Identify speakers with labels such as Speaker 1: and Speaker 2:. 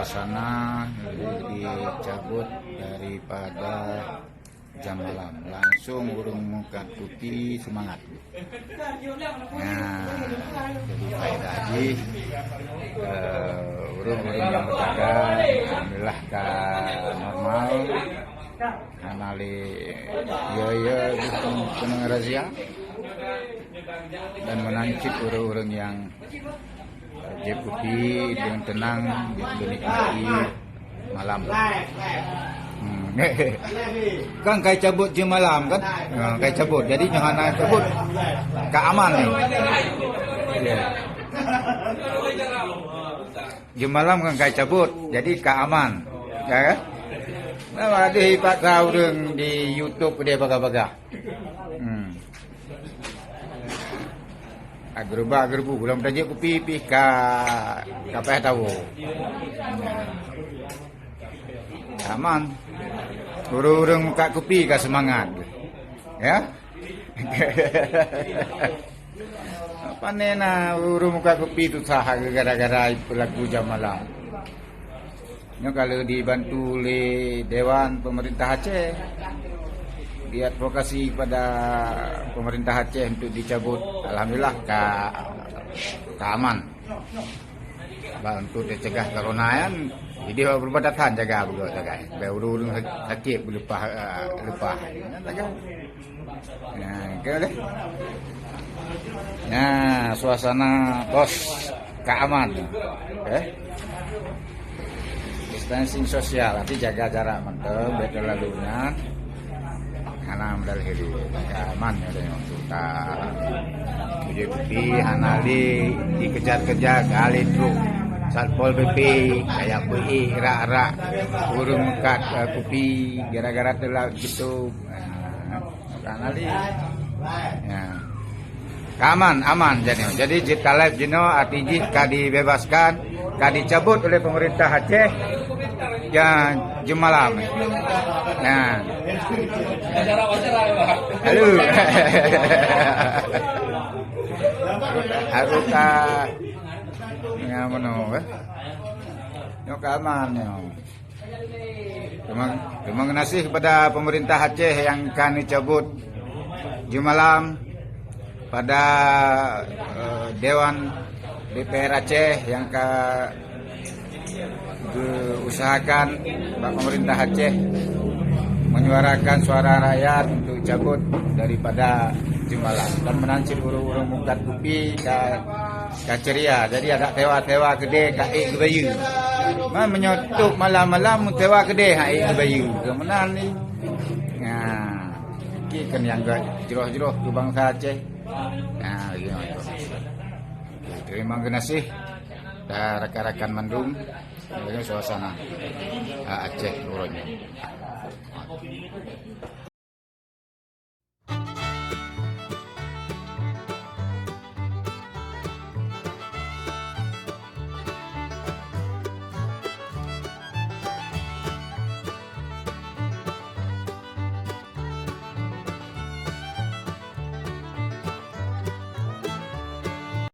Speaker 1: suasana dicabut daripada jam malam, langsung burung muka putih semangat. Nah, jadi faedah lagi burung-burung yang berjaga alhamdulillah ka normal. Anali ya bukan razia dan menancip urung-urung yang putih dengan tenang dinikmati malam. Kan kayak cabut jam malam kan, kayak cabut. Jadi jangan cabut, keaman nih. Jam malam kan kayak cabut, jadi keaman, ya kan? Nah, ada hebat tahu di YouTube dia baga-baga. Gerba-gerbu belum tajuk kopi pi ka apa tahu. Aman. Urung muka kopi ka semangat. Ya. Apa nena urung muka kopi tu sah gara-gara pelaku jam malam. Kalau dibantu oleh Dewan Pemerintah Aceh, diadvokasi pada pemerintah Aceh untuk dicabut, alhamdulillah keaman. Untuk dicegah keronaan, jadi berbatasan jaga begitu jaga. Urung sakit lupa. Nah, suasana bos keaman. Distancing sosial, nanti jaga jarak mantap, betul lalunya. Karena modal hiri, aman ya untuk putih hanali dikejar-kejar kali truk satpol pp kayak PI rak burung kat kopi gara-gara telah gitu. Hanali, ya. Aman jadi jika live jino artinya kadi bebaskan kadi cabut oleh pemerintah Aceh ya jam malam. Nah, halo. Harus ya mana? Yo keaman yo. Terima kasih kepada pemerintah Aceh yang kami cabut jam malam pada Dewan DPR Aceh yang usahakan pemerintah Aceh menyuarakan suara rakyat untuk cabut daripada jam malam dan menancip urung-urung mukat kopi ka ceria. Jadi ada tewa-tewa gede ka gebayu. Menyotuk malam-malam tewa gede ha gebayu. Kemenan ni. Nah, iki kan yang jeroh-jeroh ke bangsa Aceh. Nah, terima kasih rekan-rekan Mandung. Ini suasana Aceh urutnya.